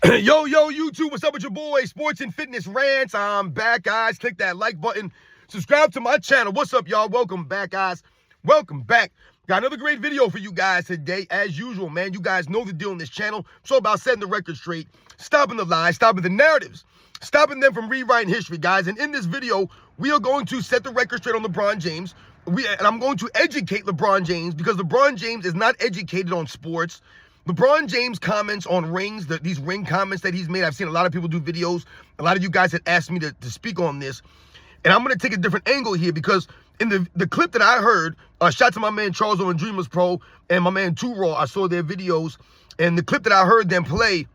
Yo, YouTube, what's up with your boy? Sports and Fitness Rants. I'm back, guys. Click that like button. Subscribe to my channel. What's up, y'all? Welcome back, guys. Welcome back. Got another great video for you guys today. As usual, man, you guys know the deal on this channel. It's all about setting the record straight, stopping the lies, stopping the narratives, stopping them from rewriting history, guys. And in this video, we are going to set the record straight on LeBron James. And I'm going to educate LeBron James because LeBron James is not educated on sports. LeBron James comments on rings, these ring comments that he's made. I've seen a lot of people do videos. A lot of you guys had asked me to speak on this. And I'm going to take a different angle here because in the clip that I heard, shout to my man Charles Owen Dreamers Pro and my man 2 Raw, I saw their videos. And the clip that I heard them play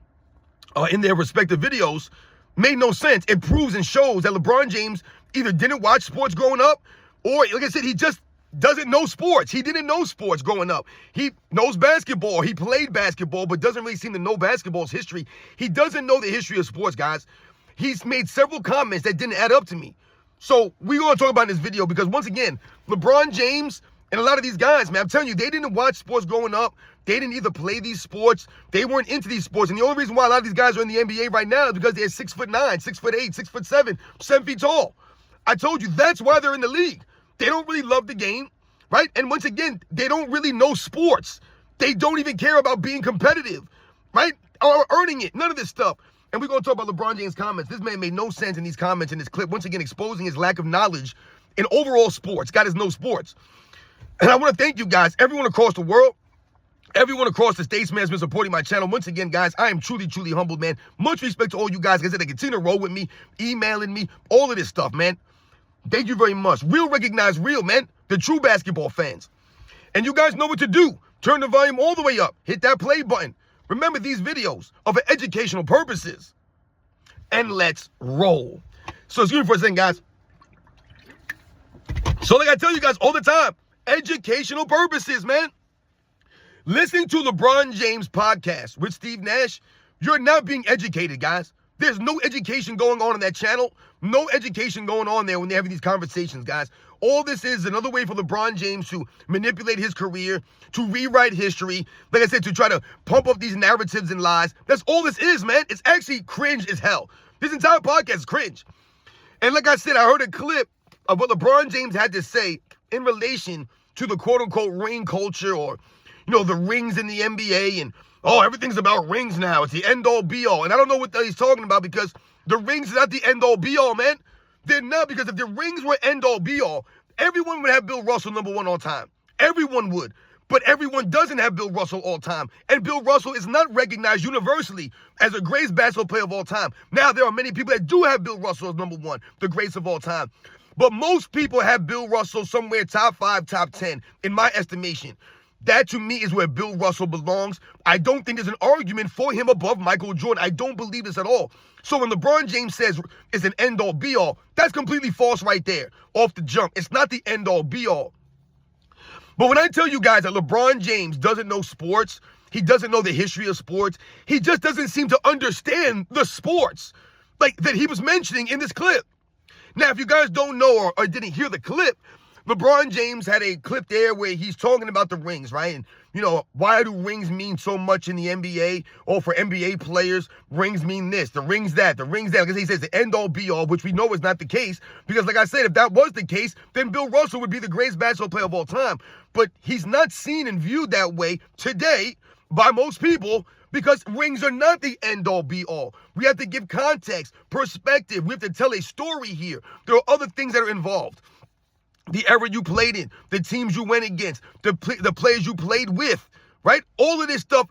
in their respective videos made no sense. It proves and shows that LeBron James either didn't watch sports growing up or, like I said, he just doesn't know sports. He didn't know sports growing up. He knows basketball. He played basketball, but doesn't really seem to know basketball's history. He doesn't know the history of sports, guys. He's made several comments that didn't add up to me. So we're going to talk about in this video because, once again, LeBron James and a lot of these guys, man, I'm telling you, they didn't watch sports growing up. They didn't either play these sports. They weren't into these sports. And the only reason why a lot of these guys are in the NBA right now is because they're 6'9", 6'8", 6'7", 7 feet tall. I told you, that's why they're in the league. They don't really love the game, right? And once again, they don't really know sports. They don't even care about being competitive, right? Or earning it. None of this stuff. And we're going to talk about LeBron James' comments. This man made no sense in these comments in this clip. Once again, exposing his lack of knowledge in overall sports. God is no sports. And I want to thank you guys, everyone across the world, everyone across the states, man, has been supporting my channel. Once again, guys, I am truly, truly humbled, man. Much respect to all you guys. Like I said, they continue to roll with me, emailing me, all of this stuff, man. Thank you very much. Real recognize real, man. The true basketball fans. And you guys know what to do. Turn the volume all the way up. Hit that play button. Remember, these videos are for educational purposes. And let's roll. So excuse me for a second, guys. So like I tell you guys all the time, educational purposes, man. Listening to LeBron James podcast with Steve Nash, you're not being educated, guys. There's no education going on that channel. No education going on there when they're having these conversations, guys. All this is another way for LeBron James to manipulate his career, to rewrite history, like I said, to try to pump up these narratives and lies. That's all this is, man. It's actually cringe as hell. This entire podcast is cringe. And like I said, I heard a clip of what LeBron James had to say in relation to the quote-unquote ring culture or, you know, the rings in the NBA and, oh, everything's about rings now. It's the end-all, be-all. And I don't know what he's talking about because the rings are not the end-all, be-all, man. They're not, because if the rings were end-all, be-all, everyone would have Bill Russell #1 all time. Everyone would. But everyone doesn't have Bill Russell all time. And Bill Russell is not recognized universally as the greatest basketball player of all time. Now, there are many people that do have Bill Russell as #1, the greatest of all time. But most people have Bill Russell somewhere top 5, top 10, in my estimation. That, to me, is where Bill Russell belongs. I don't think there's an argument for him above Michael Jordan. I don't believe this at all. So when LeBron James says it's an end-all, be-all, that's completely false right there, off the jump. It's not the end-all, be-all. But when I tell you guys that LeBron James doesn't know sports, he doesn't know the history of sports, he just doesn't seem to understand the sports like that he was mentioning in this clip. Now, if you guys don't know or didn't hear the clip, LeBron James had a clip there where he's talking about the rings, right? And, you know, why do rings mean so much in the NBA? Or for NBA players, rings mean this, the rings that, the rings that. Because he says the end-all, be-all, which we know is not the case. Because, like I said, if that was the case, then Bill Russell would be the greatest basketball player of all time. But he's not seen and viewed that way today by most people because rings are not the end-all, be-all. We have to give context, perspective. We have to tell a story here. There are other things that are involved. The era you played in, the teams you went against, the players you played with, right? All of this stuff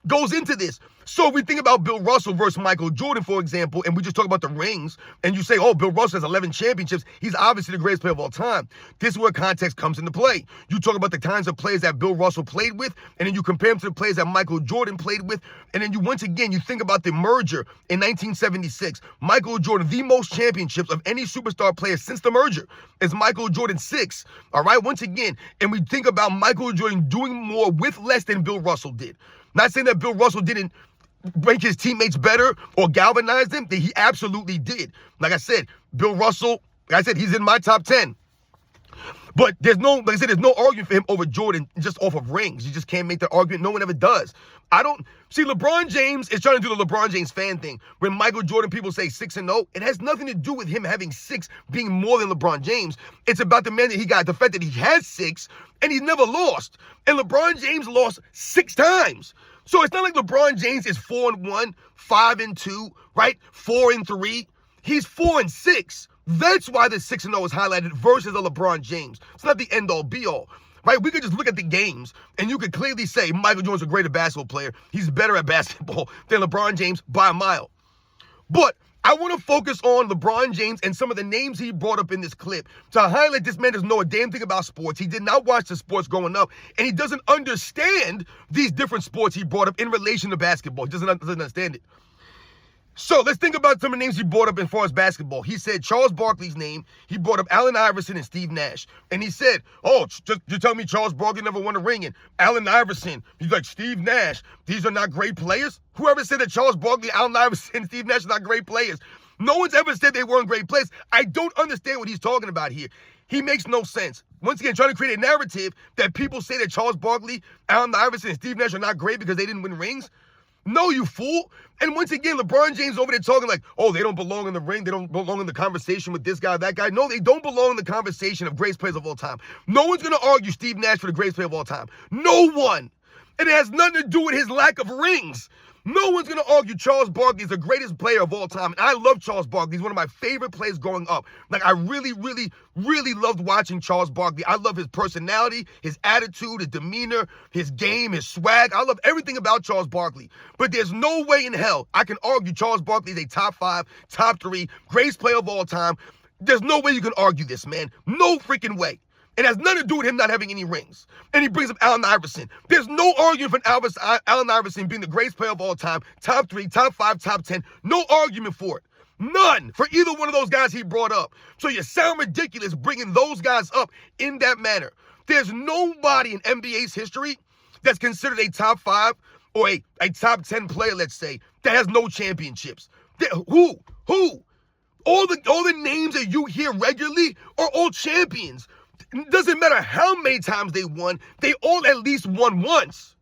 goes into this. So if we think about Bill Russell versus Michael Jordan, for example, and we just talk about the rings, and you say, oh, Bill Russell has 11 championships, he's obviously the greatest player of all time. This is where context comes into play. You talk about the kinds of players that Bill Russell played with, and then you compare them to the players that Michael Jordan played with, and then you, once again, you think about the merger in 1976. Michael Jordan, the most championships of any superstar player since the merger, is Michael Jordan 6, all right? Once again, and we think about Michael Jordan doing more with less than Bill Russell did. Not saying that Bill Russell didn't make his teammates better or galvanize them. He absolutely did. Like I said, Bill Russell, like I said, he's in my top 10. But there's no, like I said, there's no argument for him over Jordan just off of rings. You just can't make that argument. No one ever does. See, LeBron James is trying to do the LeBron James fan thing. When Michael Jordan, people say 6-0, it has nothing to do with him having 6 being more than LeBron James. It's about the man that he got, the fact that he has 6 and he's never lost. And LeBron James lost 6 times. So it's not like LeBron James is 4-1, 5-2, right? 4-3. He's 4-6. That's why the 6-0 is highlighted versus the LeBron James. It's not the end-all, be-all. Right? We could just look at the games, and you could clearly say Michael Jordan's a greater basketball player. He's better at basketball than LeBron James by a mile. But I want to focus on LeBron James and some of the names he brought up in this clip to highlight this man doesn't know a damn thing about sports. He did not watch the sports growing up, and he doesn't understand these different sports he brought up in relation to basketball. He doesn't understand it. So let's think about some of the names he brought up as far as basketball. He said Charles Barkley's name. He brought up Allen Iverson and Steve Nash. And he said, oh, you tell me Charles Barkley never won a ring. And Allen Iverson, he's like, Steve Nash, these are not great players? Whoever said that Charles Barkley, Allen Iverson, and Steve Nash are not great players? No one's ever said they weren't great players. I don't understand what he's talking about here. He makes no sense. Once again, trying to create a narrative that people say that Charles Barkley, Allen Iverson, and Steve Nash are not great because they didn't win rings. No, you fool. And once again, LeBron James over there talking like, oh, they don't belong in the ring. They don't belong in the conversation with this guy, that guy. No, they don't belong in the conversation of greatest players of all time. No one's going to argue Steve Nash for the greatest player of all time. No one. And it has nothing to do with his lack of rings. No one's going to argue Charles Barkley is the greatest player of all time. And I love Charles Barkley. He's one of my favorite players growing up. Like, I really, really, really loved watching Charles Barkley. I love his personality, his attitude, his demeanor, his game, his swag. I love everything about Charles Barkley. But there's no way in hell I can argue Charles Barkley is a top 5, top 3, greatest player of all time. There's no way you can argue this, man. No freaking way. It has nothing to do with him not having any rings. And he brings up Allen Iverson. There's no argument for Allen Iverson being the greatest player of all time, top 3, top 5, top 10. No argument for it. None for either one of those guys he brought up. So you sound ridiculous bringing those guys up in that manner. There's nobody in NBA's history that's considered a top 5 or a top 10 player, let's say, that has no championships. Who? All the names that you hear regularly are all champions. It doesn't matter how many times they won, they all at least won once.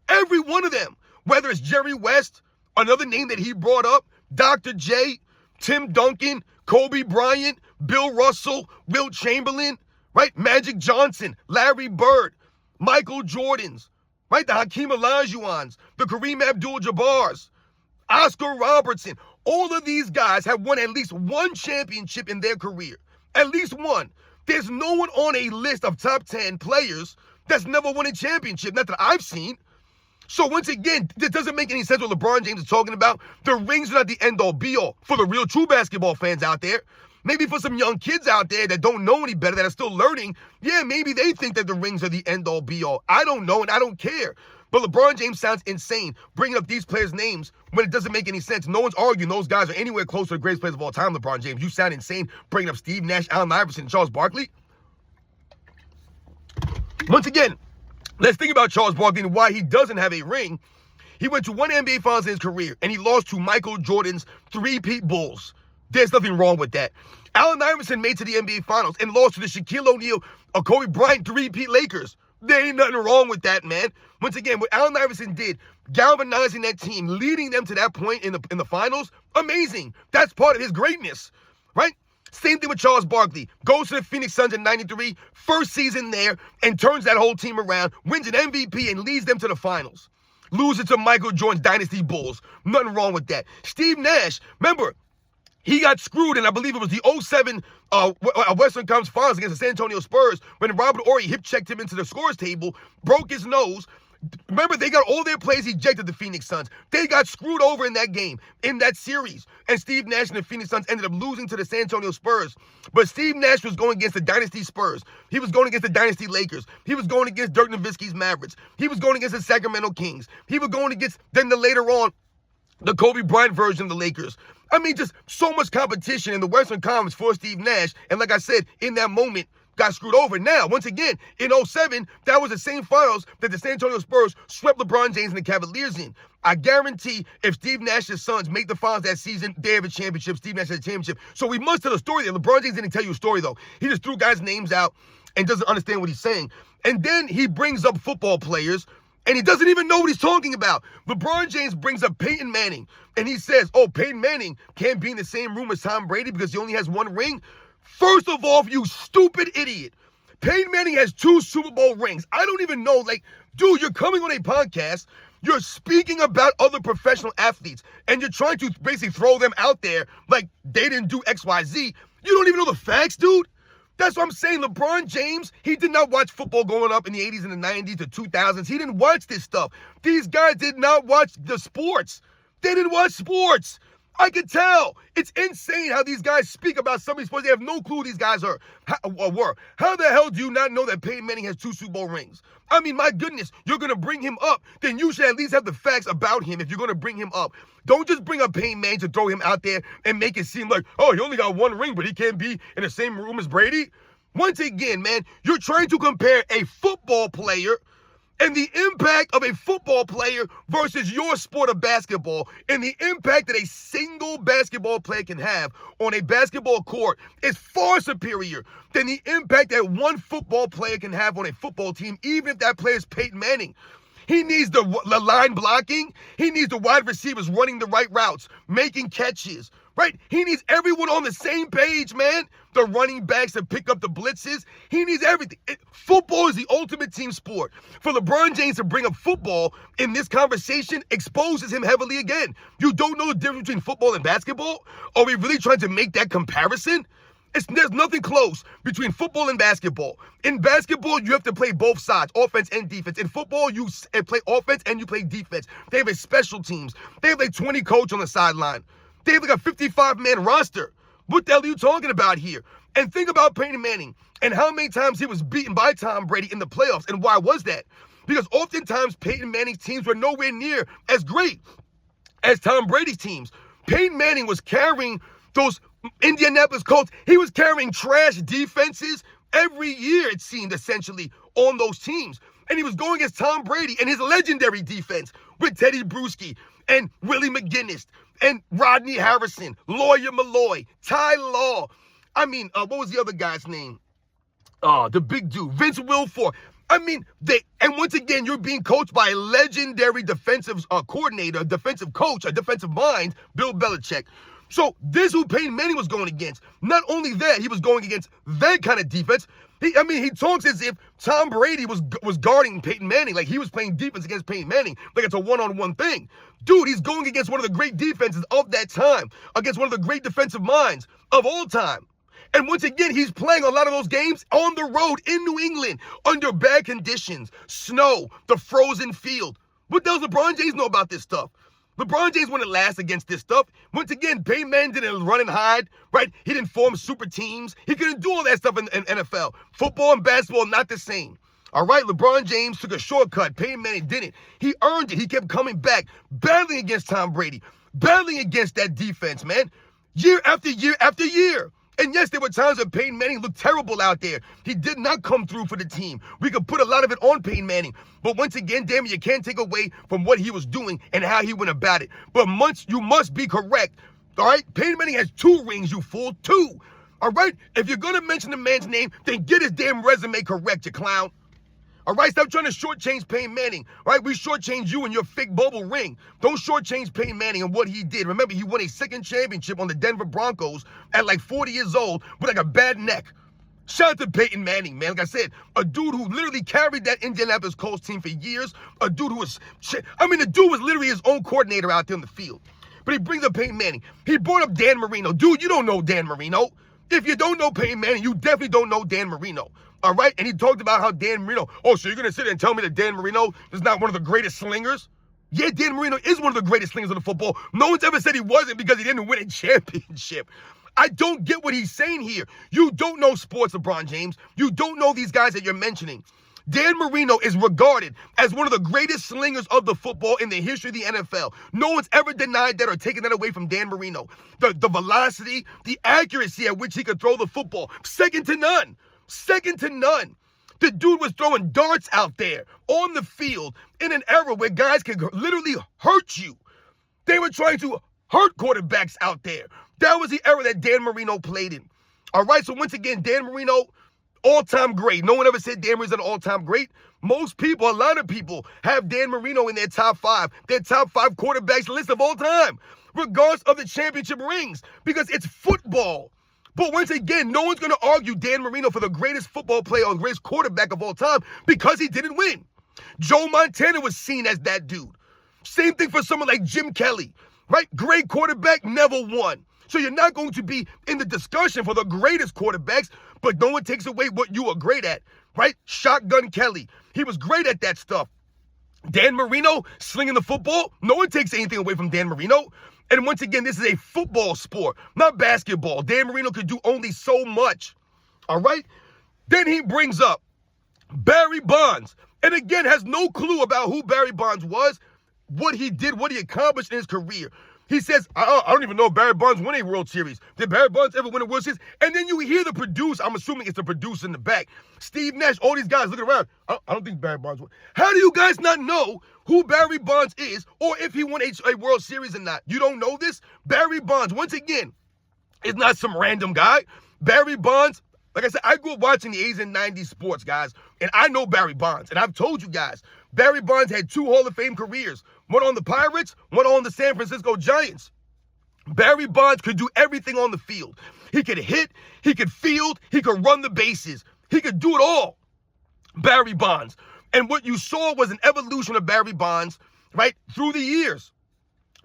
Every one of them. Whether it's Jerry West, another name that he brought up, Dr. J, Tim Duncan, Kobe Bryant, Bill Russell, Wilt Chamberlain, right? Magic Johnson, Larry Bird, Michael Jordans, right? The Hakeem Olajuwons, the Kareem Abdul-Jabbars, Oscar Robertson. All of these guys have won at least one championship in their career. At least one. There's no one on a list of top 10 players that's never won a championship, not that I've seen. So once again, it doesn't make any sense what LeBron James is talking about. The rings are not the end-all, be-all for the real true basketball fans out there. Maybe for some young kids out there that don't know any better, that are still learning, yeah, maybe they think that the rings are the end-all, be-all. I don't know, and I don't care. But LeBron James sounds insane bringing up these players' names when it doesn't make any sense. No one's arguing those guys are anywhere close to the greatest players of all time, LeBron James. You sound insane bringing up Steve Nash, Allen Iverson, and Charles Barkley. Once again, let's think about Charles Barkley and why he doesn't have a ring. He went to one NBA Finals in his career, and he lost to Michael Jordan's three-peat Bulls. There's nothing wrong with that. Allen Iverson made to the NBA Finals and lost to the Shaquille O'Neal or Kobe Bryant three-peat Lakers. There ain't nothing wrong with that, man. Once again, what Allen Iverson did, galvanizing that team, leading them to that point in the finals, amazing. That's part of his greatness, right? Same thing with Charles Barkley. Goes to the Phoenix Suns in 93, first season there, and turns that whole team around, wins an MVP, and leads them to the finals. Loses to Michael Jordan's Dynasty Bulls. Nothing wrong with that. Steve Nash, remember, he got screwed, and I believe it was the 07 Western Conference Finals against the San Antonio Spurs when Robert Horry hip-checked him into the scores table, broke his nose. Remember, they got all their plays ejected, the Phoenix Suns. They got screwed over in that game, in that series. And Steve Nash and the Phoenix Suns ended up losing to the San Antonio Spurs. But Steve Nash was going against the Dynasty Spurs. He was going against the Dynasty Lakers. He was going against Dirk Nowitzki's Mavericks. He was going against the Sacramento Kings. He was going against, then later on, the Kobe Bryant version of the Lakers. I mean, just so much competition in the Western Conference for Steve Nash. And like I said, in that moment, got screwed over. Now, once again, in 07, that was the same finals that the San Antonio Spurs swept LeBron James and the Cavaliers in. I guarantee if Steve Nash's Suns make the finals that season, they have a championship. Steve Nash has a championship. So we must tell a story there. LeBron James didn't tell you a story, though. He just threw guys' names out. and doesn't understand what he's saying. And then he brings up football players, and he doesn't even know what he's talking about. LeBron James brings up Peyton Manning, and he says, oh, Peyton Manning can't be in the same room as Tom Brady because he only has one ring. First of all, you stupid idiot. Peyton Manning has 2 Super Bowl rings. I don't even know, dude, you're coming on a podcast, you're speaking about other professional athletes, and you're trying to basically throw them out there like they didn't do X, Y, Z. You don't even know the facts, dude. That's what I'm saying. LeBron James, he did not watch football growing up in the 80s and the 90s, the 2000s. He didn't watch this stuff. These guys did not watch the sports. They didn't watch sports. I could tell. It's insane how these guys speak about some of these sports. They have no clue who these guys were. How the hell do you not know that Peyton Manning has 2 Super Bowl rings? I mean, my goodness, you're going to bring him up. Then you should at least have the facts about him if you're going to bring him up. Don't just bring up Peyton Manning to throw him out there and make it seem like, oh, he only got 1 ring, but he can't be in the same room as Brady. Once again, man, you're trying to compare a football player and the impact of a football player versus your sport of basketball, and the impact that a single basketball player can have on a basketball court is far superior than the impact that one football player can have on a football team, even if that player is Peyton Manning. He needs the line blocking. He needs the wide receivers running the right routes, making catches, right? He needs everyone on the same page, man. The running backs to pick up the blitzes. He needs everything. Football is the ultimate team sport. For LeBron James to bring up football in this conversation exposes him heavily again. You don't know the difference between football and basketball? Are we really trying to make that comparison? There's nothing close between football and basketball. In basketball, you have to play both sides, offense and defense. In football, you play offense and you play defense. They have a special teams. They have 20 coach on the sideline. They have a 55-man roster. What the hell are you talking about here? And think about Peyton Manning and how many times he was beaten by Tom Brady in the playoffs. And why was that? Because oftentimes Peyton Manning's teams were nowhere near as great as Tom Brady's teams. Peyton Manning was carrying those Indianapolis Colts. He was carrying trash defenses every year, it seemed, essentially, on those teams. And he was going against Tom Brady and his legendary defense with Teddy Bruschi and Willie McGinnis and Rodney Harrison, Lawyer Malloy, Ty Law. I mean, what was the other guy's name? The big dude, Vince Wilfork. I mean, and once again, you're being coached by a legendary defensive coordinator, a defensive coach, a defensive mind, Bill Belichick. So this is who Peyton Manning was going against. Not only that, he was going against that kind of defense. He talks as if Tom Brady was guarding Peyton Manning, like he was playing defense against Peyton Manning, like it's a one-on-one thing. Dude, he's going against one of the great defenses of that time, against one of the great defensive minds of all time. And once again, he's playing a lot of those games on the road in New England under bad conditions, snow, the frozen field. What does LeBron James know about this stuff? LeBron James wouldn't last against this stuff. Once again, Peyton Manning didn't run and hide, right? He didn't form super teams. He couldn't do all that stuff in NFL. Football and basketball, not the same. All right, LeBron James took a shortcut. Peyton Manning didn't. He earned it. He kept coming back, battling against Tom Brady, battling against that defense, man, year after year after year. And yes, there were times when Peyton Manning looked terrible out there. He did not come through for the team. We could put a lot of it on Peyton Manning. But once again, damn it, you can't take away from what he was doing and how he went about it. But you must be correct. All right? Peyton Manning has 2 rings, you fool. 2. All right? If you're going to mention the man's name, then get his damn resume correct, you clown. All right, stop trying to shortchange Peyton Manning. All right, we shortchange you and your fake bubble ring. Don't shortchange Peyton Manning and what he did. Remember, he won a 2nd championship on the Denver Broncos at 40 years old with a bad neck. Shout out to Peyton Manning, man. Like I said, a dude who literally carried that Indianapolis Colts team for years. A dude who was, the dude was literally his own coordinator out there on the field. But he brings up Peyton Manning. He brought up Dan Marino. Dude, you don't know Dan Marino. If you don't know Peyton Manning, you definitely don't know Dan Marino. All right? And he talked about how Dan Marino, so you're going to sit there and tell me that Dan Marino is not one of the greatest slingers? Yeah, Dan Marino is one of the greatest slingers of the football. No one's ever said he wasn't because he didn't win a championship. I don't get what he's saying here. You don't know sports, LeBron James. You don't know these guys that you're mentioning. Dan Marino is regarded as one of the greatest slingers of the football in the history of the NFL. No one's ever denied that or taken that away from Dan Marino. The velocity, the accuracy at which he could throw the football, second to none. Second to none. The dude was throwing darts out there on the field in an era where guys could literally hurt you. They were trying to hurt quarterbacks out there. That was the era that Dan Marino played in. All right, so once again, Dan Marino, all-time great. No one ever said Dan Marino's an all-time great. Most people, a lot of people, have Dan Marino in their top 5 quarterbacks list of all time, regardless of the championship rings, because it's football. But once again, no one's going to argue Dan Marino for the greatest football player or greatest quarterback of all time because he didn't win. Joe Montana was seen as that dude. Same thing for someone like Jim Kelly, right? Great quarterback, never won. So you're not going to be in the discussion for the greatest quarterbacks, but no one takes away what you are great at, right? Shotgun Kelly, he was great at that stuff. Dan Marino, slinging the football, no one takes anything away from Dan Marino. And once again, this is a football sport, not basketball. Dan Marino could do only so much, all right? Then he brings up Barry Bonds, and again, has no clue about who Barry Bonds was, what he did, what he accomplished in his career. He says, I don't even know if Barry Bonds won a World Series. Did Barry Bonds ever win a World Series? And then you hear the producer, I'm assuming it's the producer in the back, Steve Nash, all these guys looking around. I don't think Barry Bonds won. How do you guys not know who Barry Bonds is or if he won a World Series or not? You don't know this? Barry Bonds, once again, is not some random guy. Barry Bonds, like I said, I grew up watching the 80s and 90s sports, guys, and I know Barry Bonds. And I've told you guys, Barry Bonds had 2 Hall of Fame careers, one on the Pirates, one on the San Francisco Giants. Barry Bonds could do everything on the field. He could hit, he could field, he could run the bases. He could do it all. Barry Bonds. And what you saw was an evolution of Barry Bonds, right, through the years.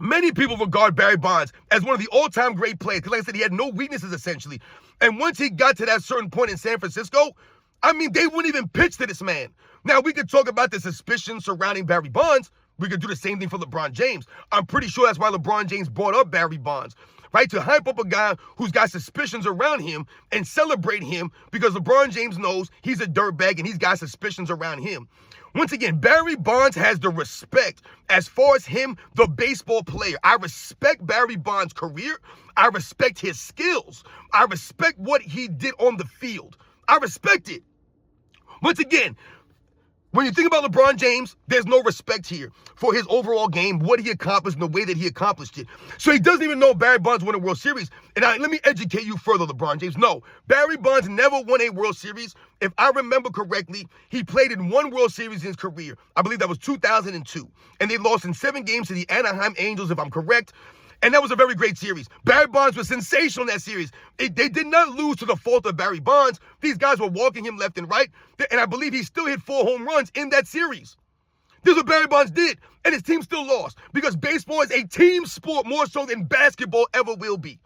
Many people regard Barry Bonds as one of the all-time great players, because like I said, he had no weaknesses, essentially. And once he got to that certain point in San Francisco, I mean, they wouldn't even pitch to this man. Now, we could talk about the suspicions surrounding Barry Bonds. We could do the same thing for LeBron James. I'm pretty sure that's why LeBron James brought up Barry Bonds, right? To hype up a guy who's got suspicions around him and celebrate him, because LeBron James knows he's a dirtbag and he's got suspicions around him. Once again, Barry Bonds has the respect as far as him, the baseball player. I respect Barry Bonds' career. I respect his skills. I respect what he did on the field. I respect it. Once again, when you think about LeBron James, there's no respect here for his overall game, what he accomplished, and the way that he accomplished it. So he doesn't even know Barry Bonds won a World Series. And let me educate you further, LeBron James. No, Barry Bonds never won a World Series. If I remember correctly, he played in 1 World Series in his career. I believe that was 2002. And they lost in 7 games to the Anaheim Angels, if I'm correct. And that was a very great series. Barry Bonds was sensational in that series. They did not lose to the fault of Barry Bonds. These guys were walking him left and right. And I believe he still hit 4 home runs in that series. This is what Barry Bonds did. And his team still lost. Because baseball is a team sport more so than basketball ever will be.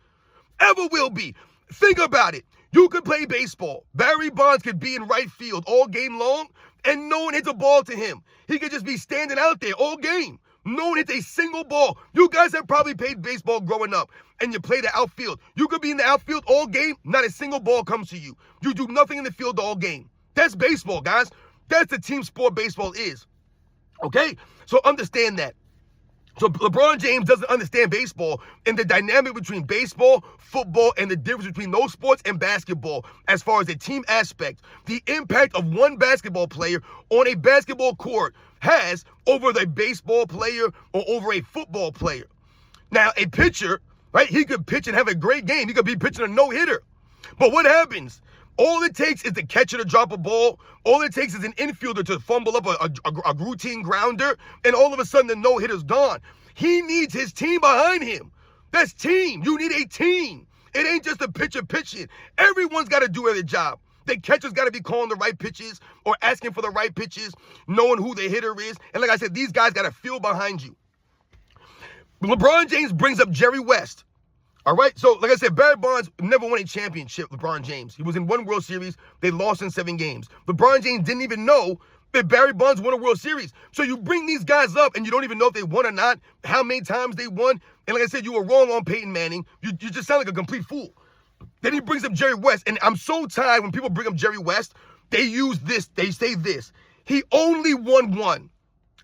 Ever will be. Think about it. You could play baseball. Barry Bonds could be in right field all game long, and no one hits a ball to him. He could just be standing out there all game. No one hits a single ball. You guys have probably played baseball growing up, and you play the outfield. You could be in the outfield all game, not a single ball comes to you. You do nothing in the field all game. That's baseball, guys. That's the team sport baseball is. Okay? So understand that. So LeBron James doesn't understand baseball and the dynamic between baseball, football, and the difference between those sports and basketball as far as the team aspect. The impact of one basketball player on a basketball court has over the baseball player or over a football player. Now, a pitcher, right, he could pitch and have a great game. He could be pitching a no-hitter. But what happens? All it takes is the catcher to drop a ball. All it takes is an infielder to fumble up a routine grounder, and all of a sudden the no-hitter's gone. He needs his team behind him. That's team. You need a team. It ain't just a pitcher pitching. Everyone's got to do their job. The catcher's got to be calling the right pitches or asking for the right pitches, knowing who the hitter is. And like I said, these guys got to feel behind you. LeBron James brings up Jerry West. All right, so like I said, Barry Bonds never won a championship, LeBron James. He was in 1 World Series. They lost in 7 games. LeBron James didn't even know that Barry Bonds won a World Series. So you bring these guys up and you don't even know if they won or not, how many times they won. And like I said, you were wrong on Peyton Manning. You just sound like a complete fool. Then he brings up Jerry West. And I'm so tired when people bring up Jerry West, they use this, they say this. He only won 1.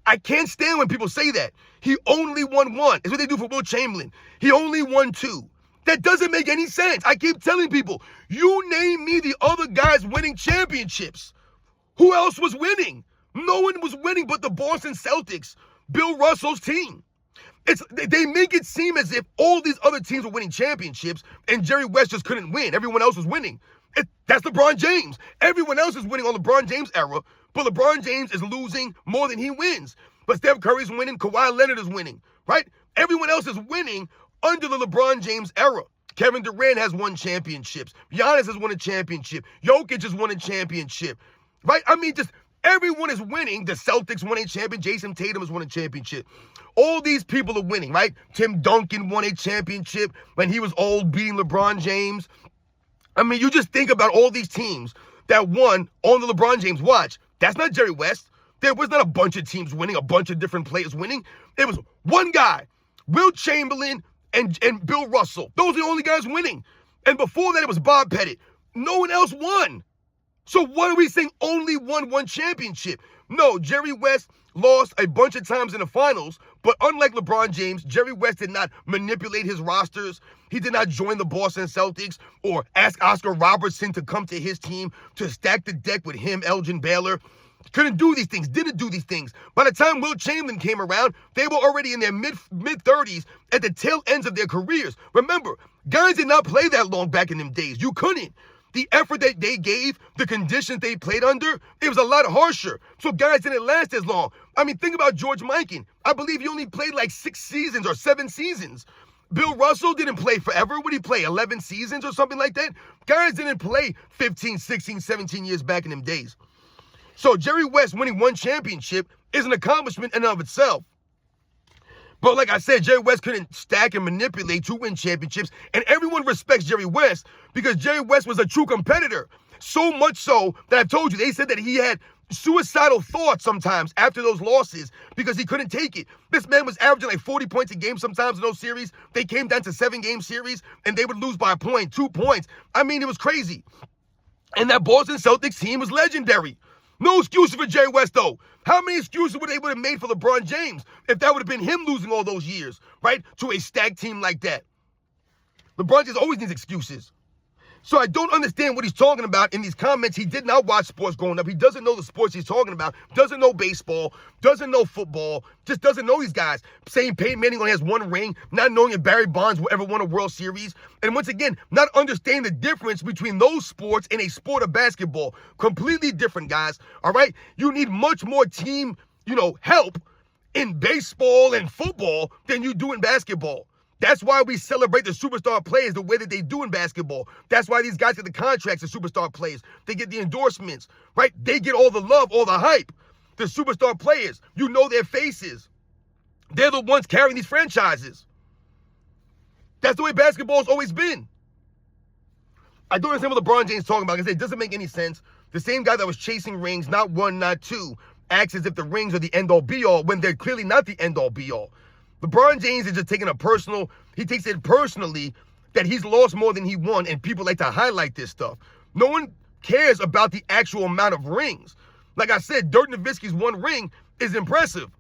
I can't stand when people say that. He only won 1. It's what they do for Will Chamberlain. He only won 2. That doesn't make any sense. I keep telling people, you name me the other guys winning championships. Who else was winning? No one was winning but the Boston Celtics, Bill Russell's team. They make it seem as if all these other teams were winning championships and Jerry West just couldn't win. Everyone else was winning. That's LeBron James. Everyone else is winning on LeBron James' era, but LeBron James is losing more than he wins. But Steph Curry's winning, Kawhi Leonard is winning, right? Everyone else is winning under the LeBron James era. Kevin Durant has won championships. Giannis has won a championship. Jokic has won a championship, right? I mean, just everyone is winning. The Celtics won a championship. Jason Tatum has won a championship. All these people are winning, right? Tim Duncan won a championship when he was old, beating LeBron James. I mean, you just think about all these teams that won on the LeBron James watch. That's not Jerry West. There was not a bunch of teams winning, a bunch of different players winning. It was one guy, Will Chamberlain and Bill Russell. Those are the only guys winning. And before that, it was Bob Pettit. No one else won. So what are we saying only won championship? No, Jerry West lost a bunch of times in the finals, but unlike LeBron James, Jerry West did not manipulate his rosters. He did not join the Boston Celtics or ask Oscar Robertson to come to his team to stack the deck with him, Elgin Baylor. Couldn't do these things, didn't do these things. By the time Will Chamberlain came around, they were already in their mid-30s at the tail ends of their careers. Remember, guys did not play that long back in them days. You couldn't. The effort that they gave, the conditions they played under, it was a lot harsher. So guys didn't last as long. I mean, think about George Mikan. I believe he only played like 6 seasons or 7 seasons. Bill Russell didn't play forever. What did he play, 11 seasons or something like that? Guys didn't play 15, 16, 17 years back in them days. So Jerry West winning one championship is an accomplishment in and of itself. But like I said, Jerry West couldn't stack and manipulate to win championships. And everyone respects Jerry West because Jerry West was a true competitor. So much so that I've told you, they said that he had suicidal thoughts sometimes after those losses because he couldn't take it. This man was averaging like 40 points a game sometimes in those series. They came down to 7-game series and they would lose by a point, 2 points. I mean, it was crazy. And that Boston Celtics team was legendary. No excuses for Jerry West, though. How many excuses would they have made for LeBron James if that would have been him losing all those years, right, to a stacked team like that? LeBron James always needs excuses. So I don't understand what he's talking about in these comments. He did not watch sports growing up. He doesn't know the sports he's talking about, doesn't know baseball, doesn't know football, just doesn't know these guys. Saying Peyton Manning only has 1 ring, not knowing if Barry Bonds will ever win a World Series. And once again, not understanding the difference between those sports and a sport of basketball. Completely different, guys, all right? You need much more team, help in baseball and football than you do in basketball. That's why we celebrate the superstar players the way that they do in basketball. That's why these guys get the contracts of superstar players. They get the endorsements, right? They get all the love, all the hype. The superstar players, you know their faces. They're the ones carrying these franchises. That's the way basketball's always been. I don't understand what LeBron James is talking about because it doesn't make any sense. The same guy that was chasing rings, not 1, not 2, acts as if the rings are the end-all be-all when they're clearly not the end-all be-all. LeBron James is just taking he takes it personally that he's lost more than he won, and people like to highlight this stuff. No one cares about the actual amount of rings. Like I said, Dirk Nowitzki's 1 ring is impressive,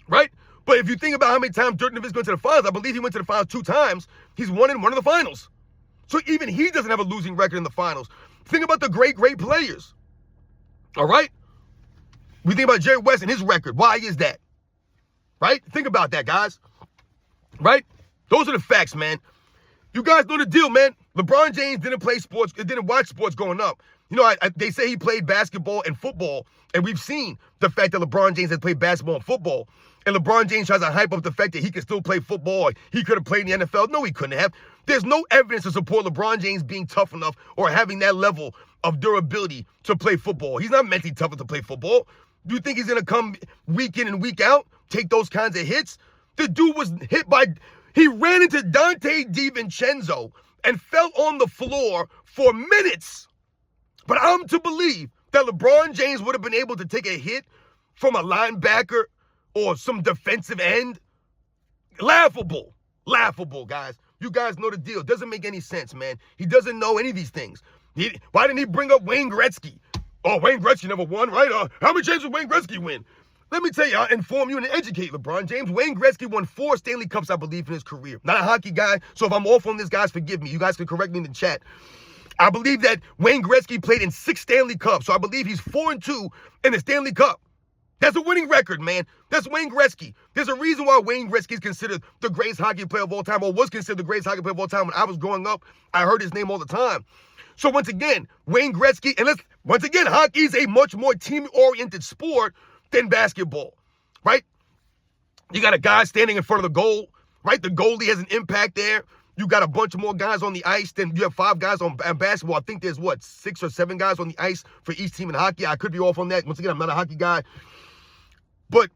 right? But if you think about how many times Dirk Nowitzki went to the finals, I believe he went to the finals 2 times. He's won in one of the finals. So even he doesn't have a losing record in the finals. Think about the great players, all right? We think about Jerry West and his record. Why is that? Right? Think about that, guys. Right? Those are the facts, man. You guys know the deal, man. LeBron James didn't watch sports growing up. They say he played basketball and football, and we've seen the fact that LeBron James has played basketball and football. And LeBron James tries to hype up the fact that he can still play football. Or he could have played in the NFL. No, he couldn't have. There's no evidence to support LeBron James being tough enough or having that level of durability to play football. He's not mentally tough enough to play football. Do you think he's going to come week in and week out, take those kinds of hits? The dude was he ran into Dante DiVincenzo and fell on the floor for minutes. But I'm to believe that LeBron James would have been able to take a hit from a linebacker or some defensive end. Laughable, guys. You guys know the deal. Doesn't make any sense, man. He doesn't know any of these things. Why didn't he bring up Wayne Gretzky? Oh, Wayne Gretzky never won, right? How many championships did Wayne Gretzky win? Let me tell you, I'll inform you and educate LeBron James. Wayne Gretzky won 4 Stanley Cups, I believe, in his career. Not a hockey guy, so if I'm off on this, guys, forgive me. You guys can correct me in the chat. I believe that Wayne Gretzky played in 6 Stanley Cups, so I believe he's 4-2 in the Stanley Cup. That's a winning record, man. That's Wayne Gretzky. There's a reason why Wayne Gretzky is considered the greatest hockey player of all time, or was considered the greatest hockey player of all time. When I was growing up, I heard his name all the time. So once again, Wayne Gretzky, and once again, hockey is a much more team-oriented sport than basketball, right? You got a guy standing in front of the goal, right? The goalie has an impact there. You got a bunch more guys on the ice than you have 5 guys on basketball. I think there's, 6 or 7 guys on the ice for each team in hockey. I could be off on that. Once again, I'm not a hockey guy. But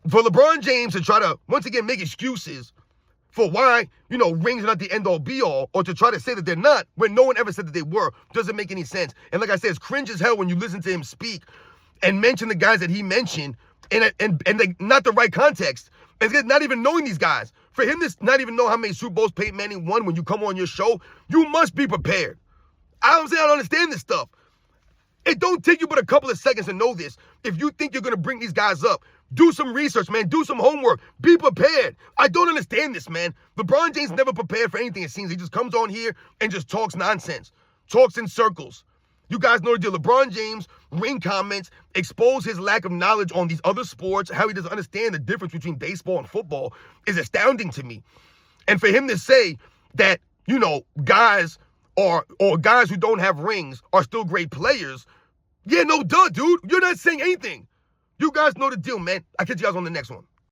for LeBron James to try to, once again, make excuses for why, rings are not the end-all, be-all, or to try to say that they're not, when no one ever said that they were, doesn't make any sense. And like I said, it's cringe as hell when you listen to him speak and mention the guys that he mentioned and not the right context. And not even knowing these guys. For him to not even know how many Super Bowls Peyton Manning won when you come on your show, you must be prepared. I don't understand this stuff. It don't take you but a couple of seconds to know this. If you think you're going to bring these guys up, do some research, man. Do some homework. Be prepared. I don't understand this, man. LeBron James never prepared for anything, it seems. He just comes on here and just talks nonsense. Talks in circles. You guys know the deal. LeBron James, ring comments, expose his lack of knowledge on these other sports, how he doesn't understand the difference between baseball and football is astounding to me. And for him to say that, guys or guys who don't have rings are still great players, yeah, no duh, dude. You're not saying anything. You guys know the deal, man. I'll catch you guys on the next one.